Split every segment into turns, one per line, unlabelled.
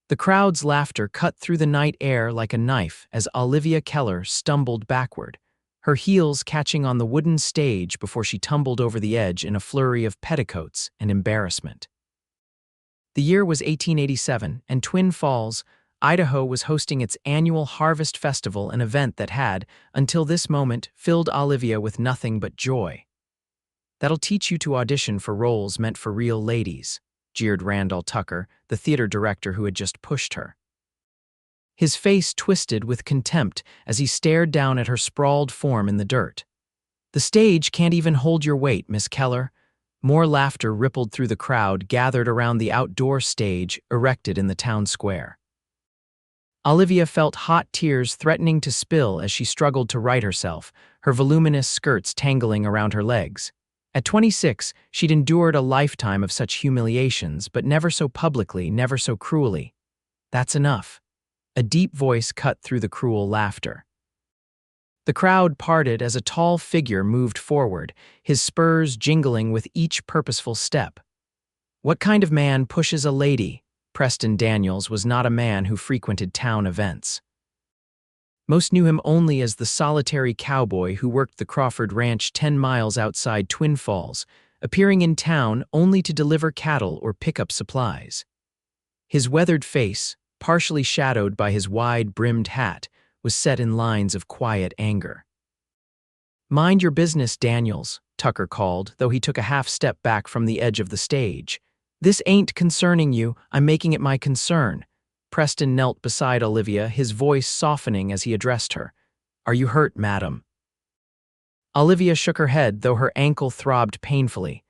The crowd's laughter cut through the night air like a knife as Olivia Keller stumbled backward, her heels catching on the wooden stage before she tumbled over the edge in a flurry of petticoats and embarrassment. The year was 1887, and Twin Falls, Idaho was hosting its annual Harvest Festival, an event that had, until this moment, filled Olivia with nothing but joy. "That'll teach you to audition for roles meant for real ladies," jeered Randall Tucker, the theater director who had just pushed her. His face twisted with contempt as he stared down at her sprawled form in the dirt. "The stage can't even hold your weight, Miss Keller." More laughter rippled through the crowd gathered around the outdoor stage erected in the town square. Olivia felt hot tears threatening to spill as she struggled to right herself, her voluminous skirts tangling around her legs. At 26, she'd endured a lifetime of such humiliations, but never so publicly, never so cruelly. "That's enough." A deep voice cut through the cruel laughter. The crowd parted as a tall figure moved forward, his spurs jingling with each purposeful step. What kind of man pushes a lady? Preston Daniels was not a man who frequented town events. Most knew him only as the solitary cowboy who worked the Crawford Ranch 10 miles outside Twin Falls, appearing in town only to deliver cattle or pick up supplies. His weathered face, partially shadowed by his wide-brimmed hat, was set in lines of quiet anger. "Mind your business, Daniels," Tucker called, though he took a half-step back from the edge of the stage. "This ain't concerning you, I'm making it my concern." Preston knelt beside Olivia, his voice softening as he addressed her. "Are you hurt, madam?" Olivia shook her head, though her ankle throbbed painfully.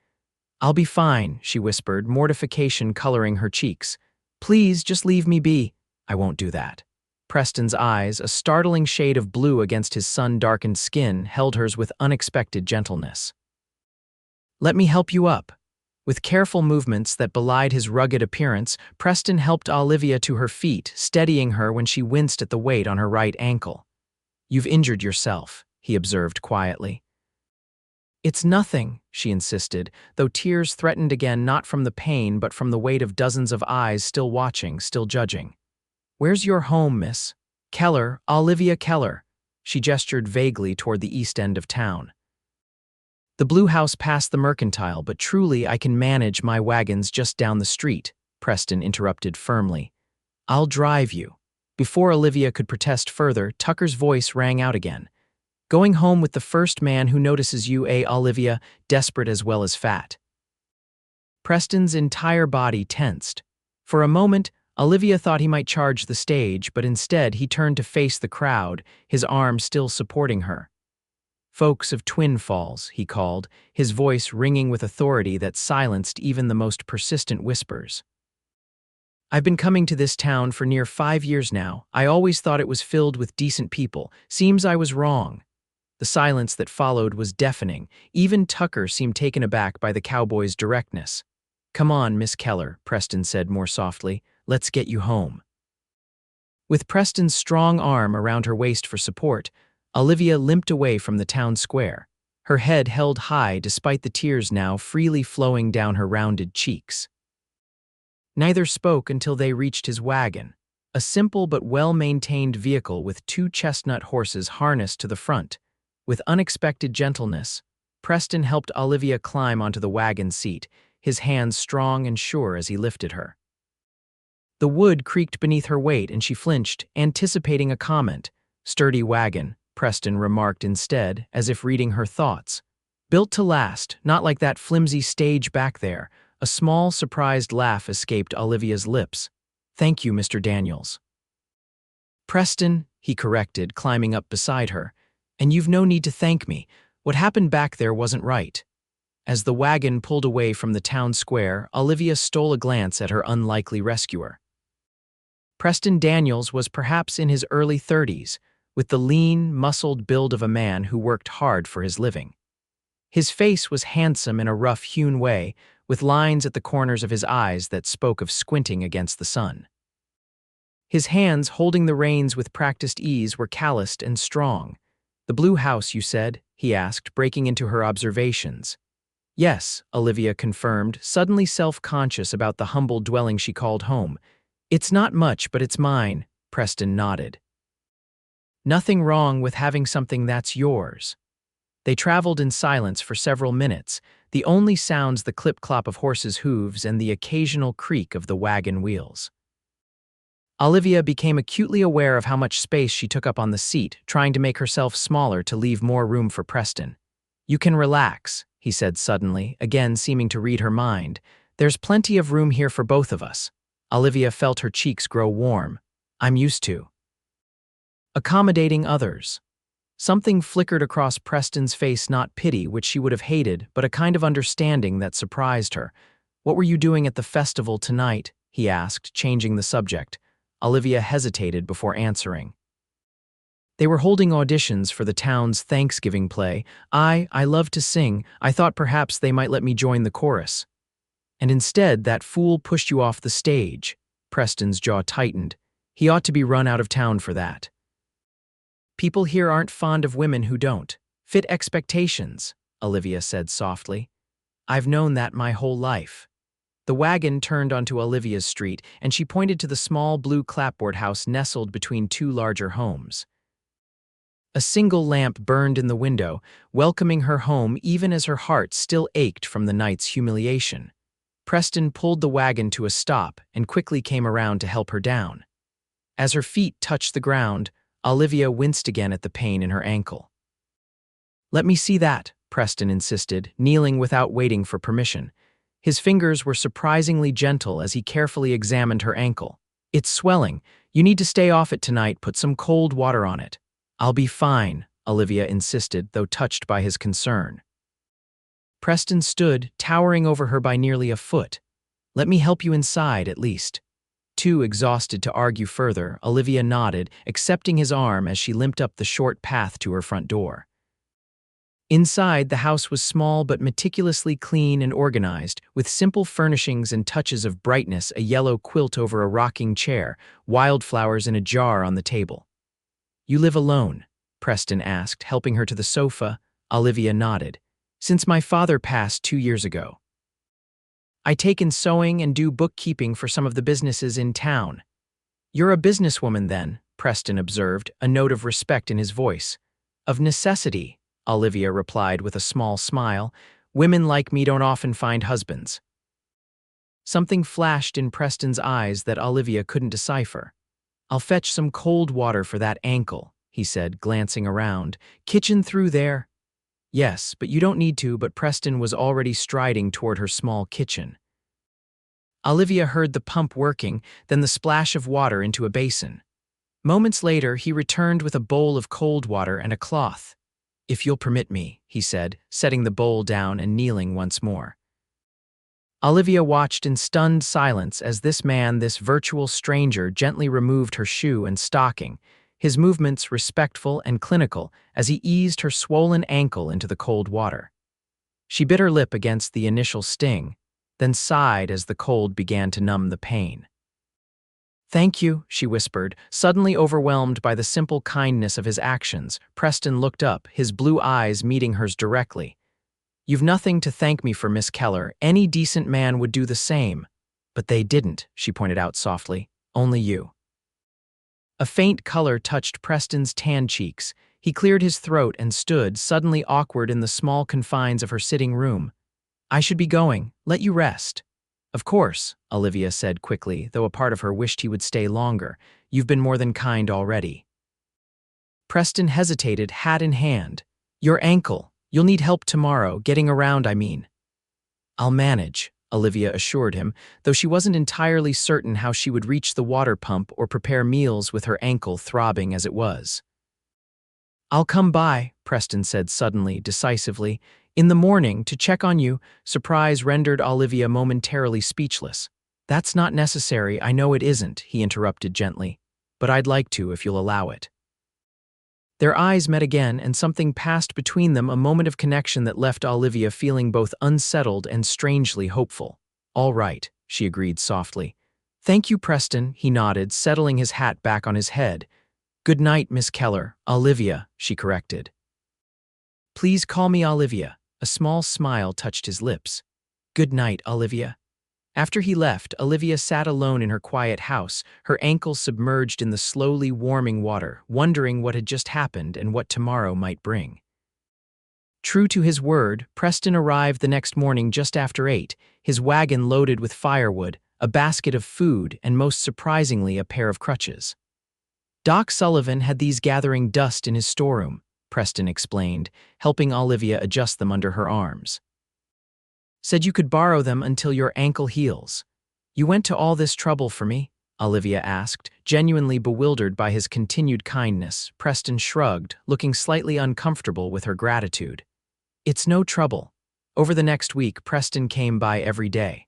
"I'll be fine," she whispered, mortification coloring her cheeks. "Please, just leave me be." "I won't do that." Preston's eyes, a startling shade of blue against his sun-darkened skin, held hers with unexpected gentleness. "Let me help you up." With careful movements that belied his rugged appearance, Preston helped Olivia to her feet, steadying her when she winced at the weight on her right ankle. "You've injured yourself," he observed quietly. "It's nothing," she insisted, though tears threatened again, not from the pain but from the weight of dozens of eyes still watching, still judging. "Where's your home, Miss Keller? Olivia Keller." She gestured vaguely toward the east end of town. "The blue house past the mercantile, but truly I can manage my wagons just down the street," Preston interrupted firmly. "I'll drive you." Before Olivia could protest further, Tucker's voice rang out again. "Going home with the first man who notices you, Olivia, desperate as well as fat." Preston's entire body tensed. For a moment, Olivia thought he might charge the stage, but instead he turned to face the crowd, his arm still supporting her. "Folks of Twin Falls," he called, his voice ringing with authority that silenced even the most persistent whispers. "I've been coming to this town for near 5 years now. I always thought it was filled with decent people. Seems I was wrong." The silence that followed was deafening. Even Tucker seemed taken aback by the cowboy's directness. "Come on, Miss Keller," Preston said more softly. "Let's get you home." With Preston's strong arm around her waist for support, Olivia limped away from the town square, her head held high despite the tears now freely flowing down her rounded cheeks. Neither spoke until they reached his wagon, a simple but well-maintained vehicle with 2 chestnut horses harnessed to the front. With unexpected gentleness, Preston helped Olivia climb onto the wagon seat, his hands strong and sure as he lifted her. The wood creaked beneath her weight and she flinched, anticipating a comment. "Sturdy wagon," Preston remarked instead, as if reading her thoughts. "Built to last, not like that flimsy stage back there." A small, surprised laugh escaped Olivia's lips. "Thank you, Mr. Daniels." "Preston," he corrected, climbing up beside her. "And you've no need to thank me. What happened back there wasn't right." As the wagon pulled away from the town square, Olivia stole a glance at her unlikely rescuer. Preston Daniels was perhaps in his early 30s, with the lean, muscled build of a man who worked hard for his living. His face was handsome in a rough-hewn way, with lines at the corners of his eyes that spoke of squinting against the sun. His hands, holding the reins with practiced ease, were calloused and strong. "The blue house, you said?" he asked, breaking into her observations. "Yes," Olivia confirmed, suddenly self-conscious about the humble dwelling she called home. It's not much, but it's mine, Preston nodded. Nothing wrong with having something that's yours. They traveled in silence for several minutes, the only sounds the clip-clop of horses' hooves and the occasional creak of the wagon wheels. Olivia became acutely aware of how much space she took up on the seat, trying to make herself smaller to leave more room for Preston. "You can relax," he said suddenly, again seeming to read her mind. "There's plenty of room here for both of us." Olivia felt her cheeks grow warm. "I'm used to accommodating others." Something flickered across Preston's face, not pity, which she would have hated, but a kind of understanding that surprised her. "What were you doing at the festival tonight?" he asked, changing the subject. Olivia hesitated before answering. "They were holding auditions for the town's Thanksgiving play. I love to sing. I thought perhaps they might let me join the chorus. And instead, that fool pushed you off the stage." Preston's jaw tightened. He ought to be run out of town for that. "People here aren't fond of women who don't fit expectations," Olivia said softly. "I've known that my whole life." The wagon turned onto Olivia's street, and she pointed to the small blue clapboard house nestled between two larger homes. A single lamp burned in the window, welcoming her home even as her heart still ached from the night's humiliation. Preston pulled the wagon to a stop and quickly came around to help her down. As her feet touched the ground, Olivia winced again at the pain in her ankle. "Let me see that," Preston insisted, kneeling without waiting for permission. His fingers were surprisingly gentle as he carefully examined her ankle. "It's swelling. You need to stay off it tonight. Put some cold water on it." "I'll be fine," Olivia insisted, though touched by his concern. Preston stood, towering over her by nearly a foot. "Let me help you inside, at least." Too exhausted to argue further, Olivia nodded, accepting his arm as she limped up the short path to her front door. Inside, the house was small but meticulously clean and organized, with simple furnishings and touches of brightness, a yellow quilt over a rocking chair, wildflowers in a jar on the table. "You live alone?" Preston asked, helping her to the sofa. Olivia nodded. "Since my father passed 2 years ago. I take in sewing and do bookkeeping for some of the businesses in town." "You're a businesswoman then," Preston observed, a note of respect in his voice. "Of necessity," Olivia replied with a small smile. "Women like me don't often find husbands." Something flashed in Preston's eyes that Olivia couldn't decipher. "I'll fetch some cold water for that ankle," he said, glancing around. "Kitchen through there?" "Yes, but you don't need to," but Preston was already striding toward her small kitchen. Olivia heard the pump working, then the splash of water into a basin. Moments later, he returned with a bowl of cold water and a cloth. "If you'll permit me," he said, setting the bowl down and kneeling once more. Olivia watched in stunned silence as this man, this virtual stranger, gently removed her shoe and stocking, his movements respectful and clinical as he eased her swollen ankle into the cold water. She bit her lip against the initial sting, then sighed as the cold began to numb the pain. "Thank you," she whispered, suddenly overwhelmed by the simple kindness of his actions. Preston looked up, his blue eyes meeting hers directly. "You've nothing to thank me for, Miss Keller. Any decent man would do the same." "But they didn't," she pointed out softly. "Only you." A faint color touched Preston's tan cheeks. He cleared his throat and stood, suddenly awkward in the small confines of her sitting room. "I should be going. Let you rest." "Of course," Olivia said quickly, though a part of her wished he would stay longer. "You've been more than kind already." Preston hesitated, hat in hand. "Your ankle. You'll need help tomorrow, getting around, I mean." "I'll manage," Olivia assured him, though she wasn't entirely certain how she would reach the water pump or prepare meals with her ankle throbbing as it was. "I'll come by," Preston said suddenly, decisively. "In the morning, to check on you." Surprise rendered Olivia momentarily speechless. "That's not necessary, I know it isn't," he interrupted gently. "But I'd like to if you'll allow it." Their eyes met again, and something passed between them, a moment of connection that left Olivia feeling both unsettled and strangely hopeful. "All right," she agreed softly. "Thank you, Preston," he nodded, settling his hat back on his head. "Good night, Miss Keller." "Olivia," she corrected. "Please call me Olivia." A small smile touched his lips. "Good night, Olivia." After he left, Olivia sat alone in her quiet house, her ankles submerged in the slowly warming water, wondering what had just happened and what tomorrow might bring. True to his word, Preston arrived the next morning just after 8, his wagon loaded with firewood, a basket of food, and most surprisingly, a pair of crutches. Doc Sullivan had these gathering dust in his storeroom, Preston explained, helping Olivia adjust them under her arms. Said you could borrow them until your ankle heals. You went to all this trouble for me? Olivia asked, genuinely bewildered by his continued kindness. Preston shrugged, looking slightly uncomfortable with her gratitude. It's no trouble. Over the next week, Preston came by every day.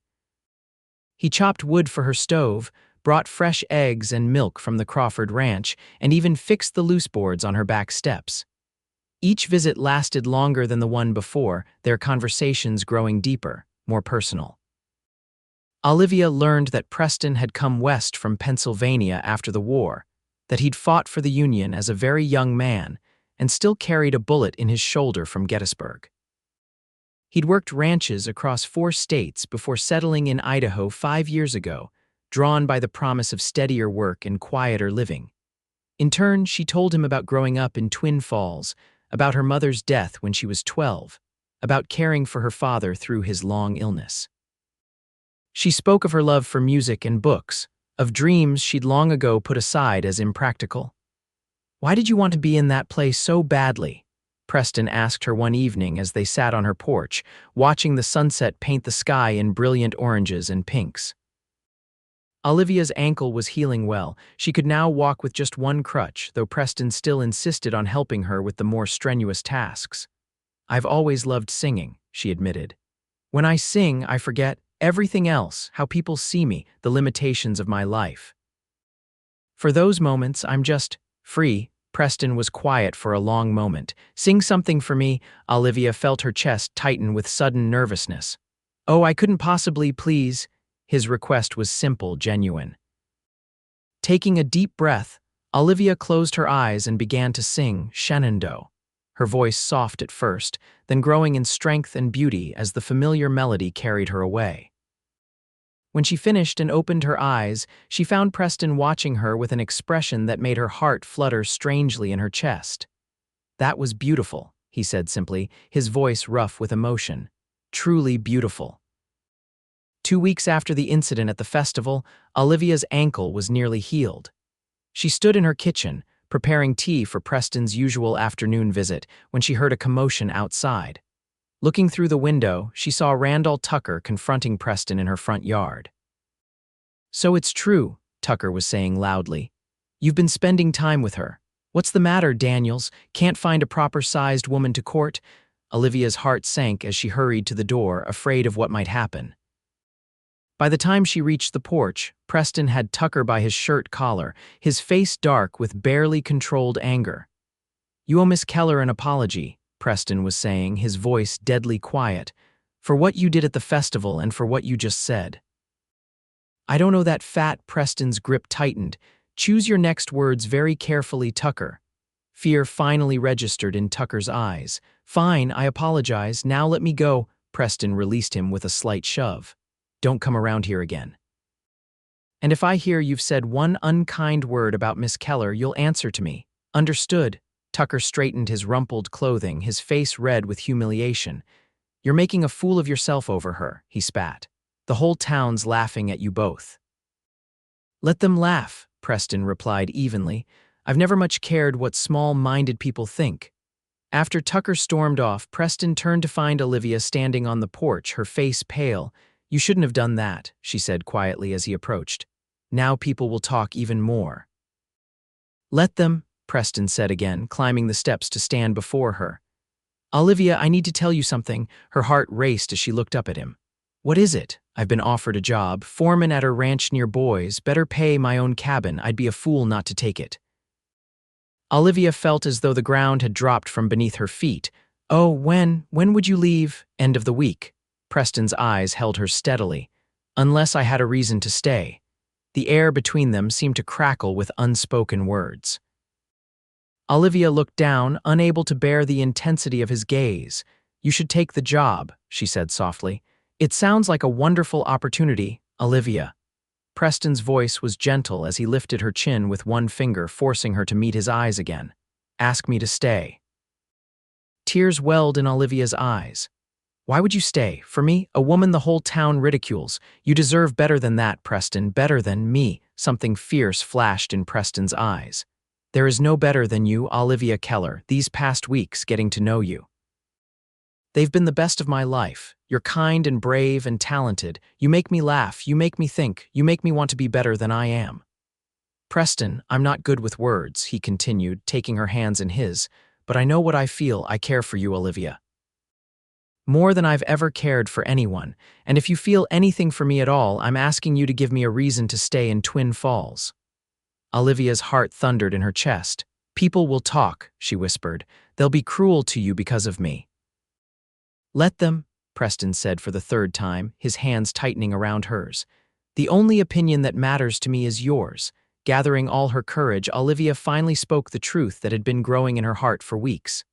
He chopped wood for her stove, brought fresh eggs and milk from the Crawford Ranch, and even fixed the loose boards on her back steps. Each visit lasted longer than the one before, their conversations growing deeper, more personal. Olivia learned that Preston had come west from Pennsylvania after the war, that he'd fought for the Union as a very young man, and still carried a bullet in his shoulder from Gettysburg. He'd worked ranches across 4 states before settling in Idaho 5 years ago, drawn by the promise of steadier work and quieter living. In turn, she told him about growing up in Twin Falls, about her mother's death when she was 12, about caring for her father through his long illness. She spoke of her love for music and books, of dreams she'd long ago put aside as impractical. Why did you want to be in that place so badly? Preston asked her one evening as they sat on her porch, watching the sunset paint the sky in brilliant oranges and pinks. Olivia's ankle was healing well. She could now walk with just one crutch, though Preston still insisted on helping her with the more strenuous tasks. I've always loved singing, she admitted. When I sing, I forget everything else, how people see me, the limitations of my life. For those moments, I'm just free. Preston was quiet for a long moment. Sing something for me. Olivia felt her chest tighten with sudden nervousness. Oh, I couldn't possibly, please. His request was simple, genuine. Taking a deep breath, Olivia closed her eyes and began to sing Shenandoah, her voice soft at first, then growing in strength and beauty as the familiar melody carried her away. When she finished and opened her eyes, she found Preston watching her with an expression that made her heart flutter strangely in her chest. That was beautiful, he said simply, his voice rough with emotion. Truly beautiful. 2 weeks after the incident at the festival, Olivia's ankle was nearly healed. She stood in her kitchen, preparing tea for Preston's usual afternoon visit, when she heard a commotion outside. Looking through the window, she saw Randall Tucker confronting Preston in her front yard. So it's true, Tucker was saying loudly. You've been spending time with her. What's the matter, Daniels? Can't find a proper-sized woman to court? Olivia's heart sank as she hurried to the door, afraid of what might happen. By the time she reached the porch, Preston had Tucker by his shirt collar, his face dark with barely controlled anger. You owe Miss Keller an apology, Preston was saying, his voice deadly quiet, for what you did at the festival and for what you just said. I don't know that fat. Preston's grip tightened. Choose your next words very carefully, Tucker. Fear finally registered in Tucker's eyes. Fine, I apologize. Now let me go. Preston released him with a slight shove. Don't come around here again. And if I hear you've said one unkind word about Miss Keller, you'll answer to me. Understood? Tucker straightened his rumpled clothing, his face red with humiliation. You're making a fool of yourself over her, he spat. The whole town's laughing at you both. Let them laugh, Preston replied evenly. I've never much cared what small-minded people think. After Tucker stormed off, Preston turned to find Olivia standing on the porch, her face pale. You shouldn't have done that, she said quietly as he approached. Now people will talk even more. Let them, Preston said again, climbing the steps to stand before her. Olivia, I need to tell you something. Her heart raced as she looked up at him. What is it? I've been offered a job, foreman at a ranch near Boise, better pay, my own cabin. I'd be a fool not to take it. Olivia felt as though the ground had dropped from beneath her feet. Oh, when would you leave? End of the week. Preston's eyes held her steadily. Unless I had a reason to stay. The air between them seemed to crackle with unspoken words. Olivia looked down, unable to bear the intensity of his gaze. You should take the job, she said softly. It sounds like a wonderful opportunity, Olivia. Preston's voice was gentle as he lifted her chin with one finger, forcing her to meet his eyes again. Ask me to stay. Tears welled in Olivia's eyes. Why would you stay? For me, a woman the whole town ridicules. You deserve better than that, Preston, better than me. Something fierce flashed in Preston's eyes. There is no better than you, Olivia Keller, these past weeks getting to know you. They've been the best of my life. You're kind and brave and talented. You make me laugh, you make me think, you make me want to be better than I am. Preston, I'm not good with words, he continued, taking her hands in his, but I know what I feel. I care for you, Olivia. More than I've ever cared for anyone, and if you feel anything for me at all, I'm asking you to give me a reason to stay in Twin Falls. Olivia's heart thundered in her chest. People will talk, she whispered. They'll be cruel to you because of me. Let them, Preston said for the third time, his hands tightening around hers. The only opinion that matters to me is yours. Gathering all her courage, Olivia finally spoke the truth that had been growing in her heart for weeks.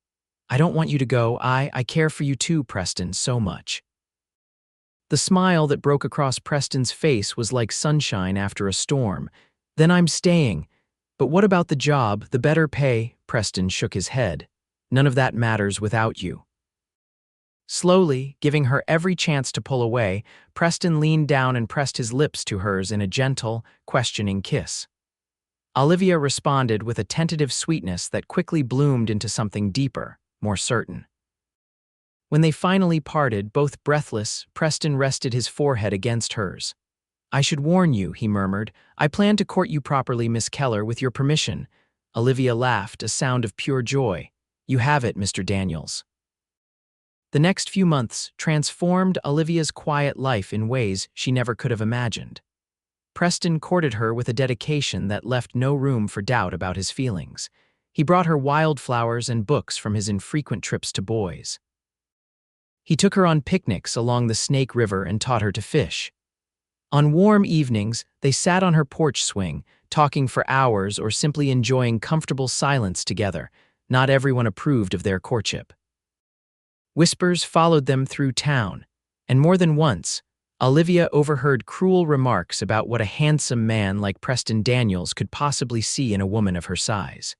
I don't want you to go. I care for you too, Preston, so much. The smile that broke across Preston's face was like sunshine after a storm. Then I'm staying. But what about the job, the better pay? Preston shook his head. None of that matters without you. Slowly, giving her every chance to pull away, Preston leaned down and pressed his lips to hers in a gentle, questioning kiss. Olivia responded with a tentative sweetness that quickly bloomed into something deeper, more certain. When they finally parted, both breathless, Preston rested his forehead against hers. I should warn you, he murmured. I plan to court you properly, Miss Keller, with your permission. Olivia laughed, a sound of pure joy. You have it, Mr. Daniels. The next few months transformed Olivia's quiet life in ways she never could have imagined. Preston courted her with a dedication that left no room for doubt about his feelings. He brought her wildflowers and books from his infrequent trips to Boise. He took her on picnics along the Snake River and taught her to fish. On warm evenings, they sat on her porch swing, talking for hours or simply enjoying comfortable silence together. Not everyone approved of their courtship. Whispers followed them through town, and more than once, Olivia overheard cruel remarks about what a handsome man like Preston Daniels could possibly see in a woman of her size.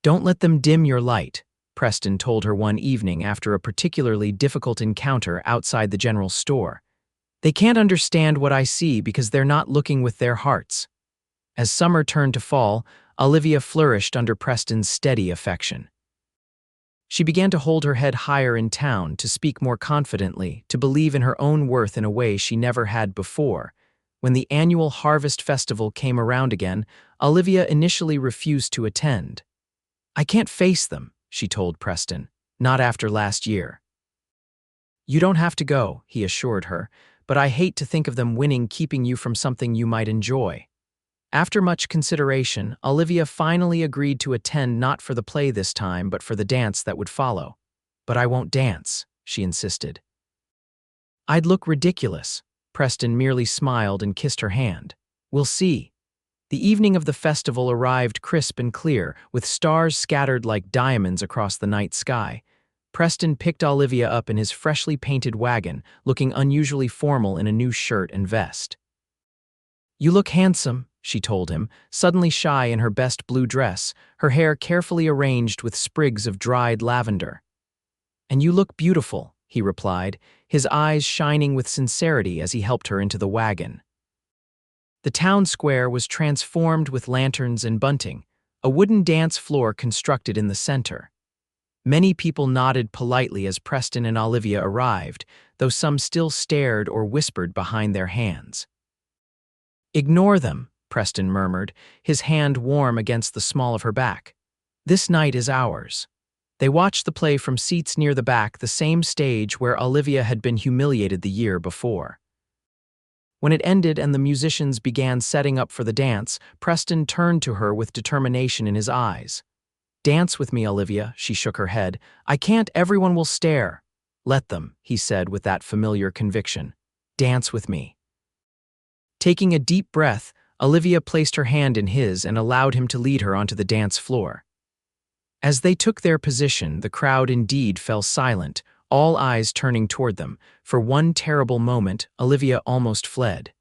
Don't let them dim your light, Preston told her one evening after a particularly difficult encounter outside the general store. They can't understand what I see because they're not looking with their hearts. As summer turned to fall, Olivia flourished under Preston's steady affection. She began to hold her head higher in town, to speak more confidently, to believe in her own worth in a way she never had before. When the annual Harvest Festival came around again, Olivia initially refused to attend. I can't face them, she told Preston, not after last year. You don't have to go, he assured her, but I hate to think of them winning, keeping you from something you might enjoy. After much consideration, Olivia finally agreed to attend, not for the play this time, but for the dance that would follow. But I won't dance, she insisted. I'd look ridiculous. Preston merely smiled and kissed her hand. We'll see. The evening of the festival arrived crisp and clear, with stars scattered like diamonds across the night sky. Preston picked Olivia up in his freshly painted wagon, looking unusually formal in a new shirt and vest. You look handsome, she told him, suddenly shy in her best blue dress, her hair carefully arranged with sprigs of dried lavender. And you look beautiful, he replied, his eyes shining with sincerity as he helped her into the wagon. The town square was transformed with lanterns and bunting, a wooden dance floor constructed in the center. Many people nodded politely as Preston and Olivia arrived, though some still stared or whispered behind their hands. Ignore them, Preston murmured, his hand warm against the small of her back. This night is ours. They watched the play from seats near the back, the same stage where Olivia had been humiliated the year before. When it ended and the musicians began setting up for the dance, Preston turned to her with determination in his eyes. Dance with me, Olivia, she shook her head. I can't, everyone will stare. Let them, he said with that familiar conviction. Dance with me. Taking a deep breath, Olivia placed her hand in his and allowed him to lead her onto the dance floor. As they took their position, the crowd indeed fell silent, all eyes turning toward them. For one terrible moment, Olivia almost fled.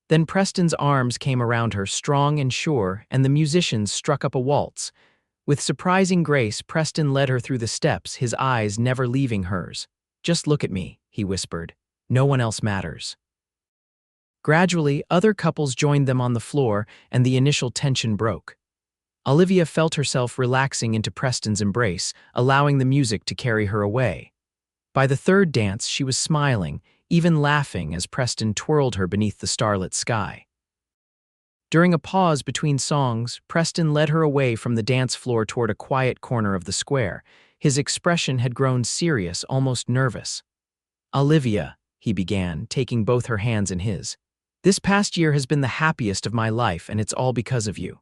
Then Preston's arms came around her, strong and sure, and the musicians struck up a waltz. With surprising grace, Preston led her through the steps, his eyes never leaving hers. "Just look at me," he whispered. "No one else matters." Gradually, other couples joined them on the floor, and the initial tension broke. Olivia felt herself relaxing into Preston's embrace, allowing the music to carry her away. By the third dance, she was smiling, even laughing as Preston twirled her beneath the starlit sky. During a pause between songs, Preston led her away from the dance floor toward a quiet corner of the square. His expression had grown serious, almost nervous. "Olivia," he began, taking both her hands in his, "this past year has been the happiest of my life, and it's all because of you."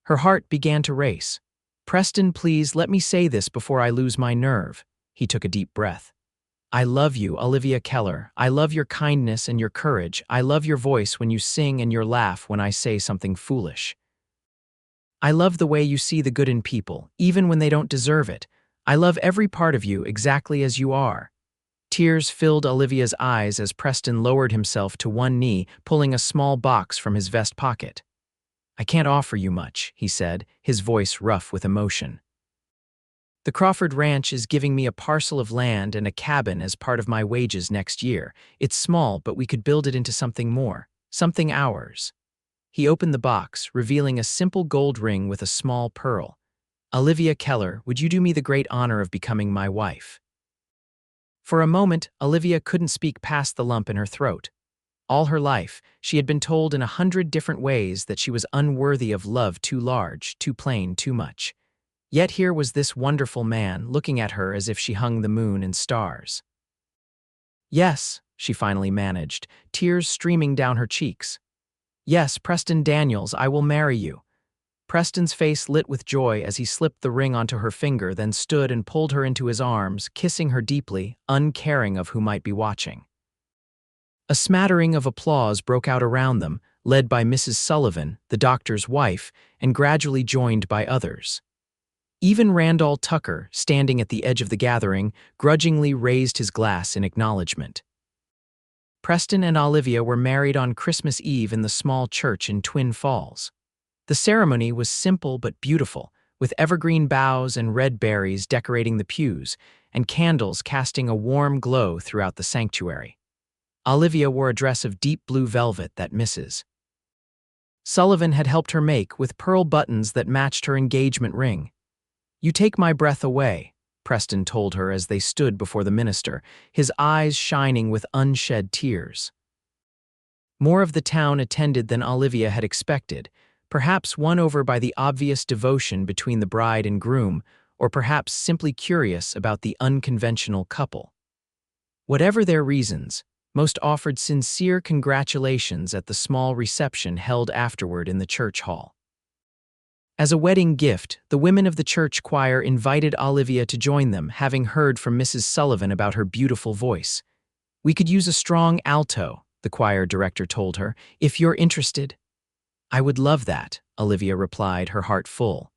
Her heart began to race. "Preston, please let me say this before I lose my nerve." He took a deep breath. "I love you, Olivia Keller. I love your kindness and your courage. I love your voice when you sing and your laugh when I say something foolish. I love the way you see the good in people, even when they don't deserve it. I love every part of you exactly as you are." Tears filled Olivia's eyes as Preston lowered himself to one knee, pulling a small box from his vest pocket. "I can't offer you much," he said, his voice rough with emotion. "The Crawford Ranch is giving me a parcel of land and a cabin as part of my wages next year. It's small, but we could build it into something more, something ours." He opened the box, revealing a simple gold ring with a small pearl. "Olivia Keller, would you do me the great honor of becoming my wife?" For a moment, Olivia couldn't speak past the lump in her throat. All her life, she had been told in 100 different ways that she was unworthy of love too large, too plain, too much. Yet here was this wonderful man looking at her as if she hung the moon and stars. "Yes," she finally managed, tears streaming down her cheeks. "Yes, Preston Daniels, I will marry you." Preston's face lit with joy as he slipped the ring onto her finger, then stood and pulled her into his arms, kissing her deeply, uncaring of who might be watching. A smattering of applause broke out around them, led by Mrs. Sullivan, the doctor's wife, and gradually joined by others. Even Randall Tucker, standing at the edge of the gathering, grudgingly raised his glass in acknowledgement. Preston and Olivia were married on Christmas Eve in the small church in Twin Falls. The ceremony was simple but beautiful, with evergreen boughs and red berries decorating the pews, and candles casting a warm glow throughout the sanctuary. Olivia wore a dress of deep blue velvet that Mrs. Sullivan had helped her make, with pearl buttons that matched her engagement ring. "You take my breath away," Preston told her as they stood before the minister, his eyes shining with unshed tears. More of the town attended than Olivia had expected, perhaps won over by the obvious devotion between the bride and groom, or perhaps simply curious about the unconventional couple. Whatever their reasons, most offered sincere congratulations at the small reception held afterward in the church hall. As a wedding gift, the women of the church choir invited Olivia to join them, having heard from Mrs. Sullivan about her beautiful voice. "We could use a strong alto," the choir director told her, "if you're interested." "I would love that," Olivia replied, her heart full.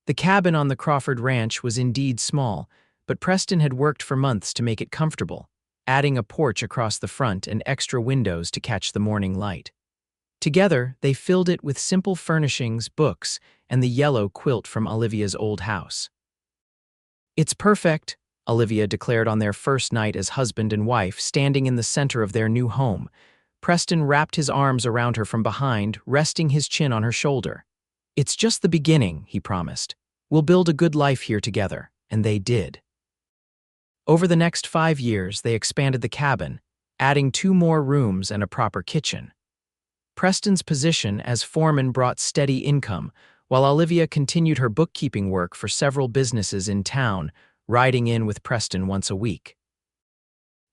The cabin on the Crawford Ranch was indeed small, but Preston had worked for months to make it comfortable, adding a porch across the front and extra windows to catch the morning light. Together, they filled it with simple furnishings, books, and the yellow quilt from Olivia's old house. "It's perfect," Olivia declared on their first night as husband and wife, standing in the center of their new home. Preston wrapped his arms around her from behind, resting his chin on her shoulder. "It's just the beginning," he promised. "We'll build a good life here together," and they did. Over the next 5 years, they expanded the cabin, adding 2 more rooms and a proper kitchen. Preston's position as foreman brought steady income, while Olivia continued her bookkeeping work for several businesses in town, riding in with Preston once a week.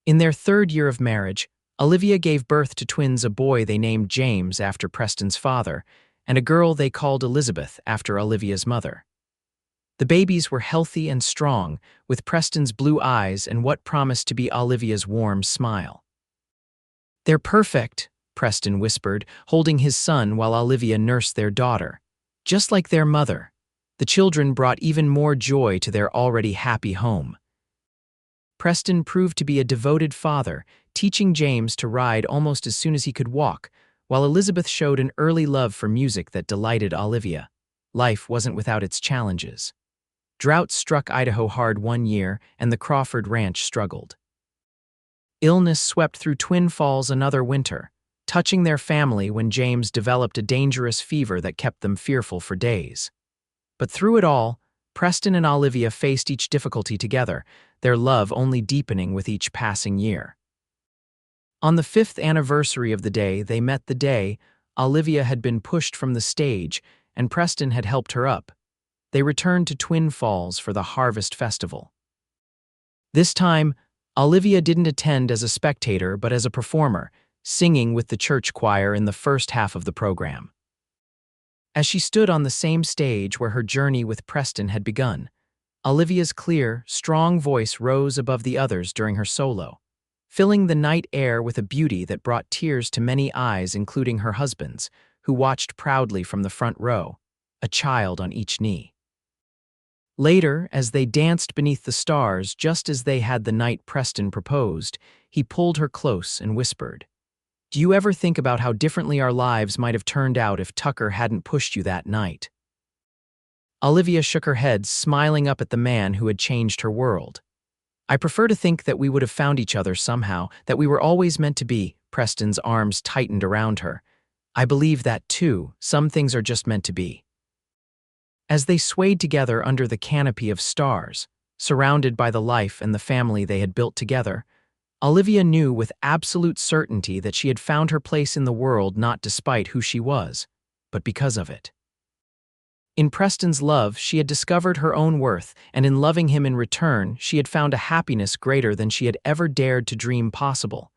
In their 3rd year of marriage, Olivia gave birth to twins, a boy they named James after Preston's father, and a girl they called Elizabeth after Olivia's mother. The babies were healthy and strong, with Preston's blue eyes and what promised to be Olivia's warm smile. "They're perfect," Preston whispered, holding his son while Olivia nursed their daughter. "Just like their mother. The children brought even more joy to their already happy home. Preston proved to be a devoted father, teaching James to ride almost as soon as he could walk, while Elizabeth showed an early love for music that delighted Olivia. Life wasn't without its challenges. Drought struck Idaho hard one year, and the Crawford Ranch struggled. Illness swept through Twin Falls another winter, touching their family when James developed a dangerous fever that kept them fearful for days. But through it all, Preston and Olivia faced each difficulty together, their love only deepening with each passing year. On the 5th anniversary of the day they met, the day Olivia had been pushed from the stage and Preston had helped her up, they returned to Twin Falls for the Harvest Festival. This time, Olivia didn't attend as a spectator but as a performer, singing with the church choir in the first half of the program. As she stood on the same stage where her journey with Preston had begun, Olivia's clear, strong voice rose above the others during her solo, filling the night air with a beauty that brought tears to many eyes, including her husband's, who watched proudly from the front row, a child on each knee. Later, as they danced beneath the stars just as they had the night Preston proposed, he pulled her close and whispered, "Do you ever think about how differently our lives might have turned out if Tucker hadn't pushed you that night?" Olivia shook her head, smiling up at the man who had changed her world. "I prefer to think that we would have found each other somehow, that we were always meant to be." Preston's arms tightened around her. "I believe that too. Some things are just meant to be." As they swayed together under the canopy of stars, surrounded by the life and the family they had built together, Olivia knew with absolute certainty that she had found her place in the world not despite who she was, but because of it. In Preston's love, she had discovered her own worth, and in loving him in return, she had found a happiness greater than she had ever dared to dream possible.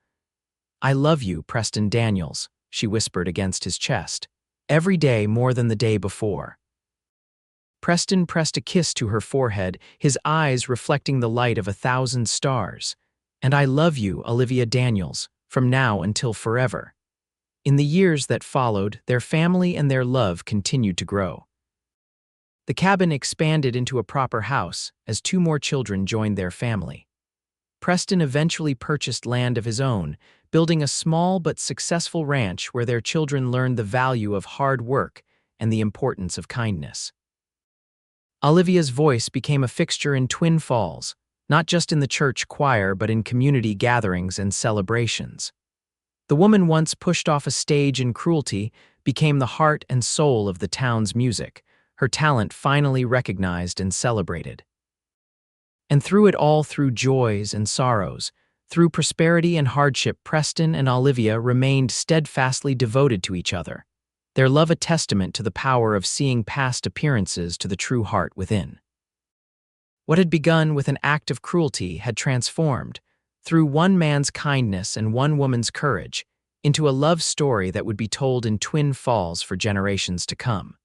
"I love you, Preston Daniels," she whispered against his chest, "every day more than the day before." Preston pressed a kiss to her forehead, his eyes reflecting the light of 1,000 stars. "And I love you, Olivia Daniels, from now until forever." In the years that followed, their family and their love continued to grow. The cabin expanded into a proper house as 2 more children joined their family. Preston eventually purchased land of his own, building a small but successful ranch where their children learned the value of hard work and the importance of kindness. Olivia's voice became a fixture in Twin Falls, not just in the church choir but in community gatherings and celebrations. The woman once pushed off a stage in Cruelty became the heart and soul of the town's music, her talent finally recognized and celebrated. And through it all, through joys and sorrows, through prosperity and hardship, Preston and Olivia remained steadfastly devoted to each other, their love a testament to the power of seeing past appearances to the true heart within. What had begun with an act of cruelty had transformed, through one man's kindness and one woman's courage, into a love story that would be told in Twin Falls for generations to come.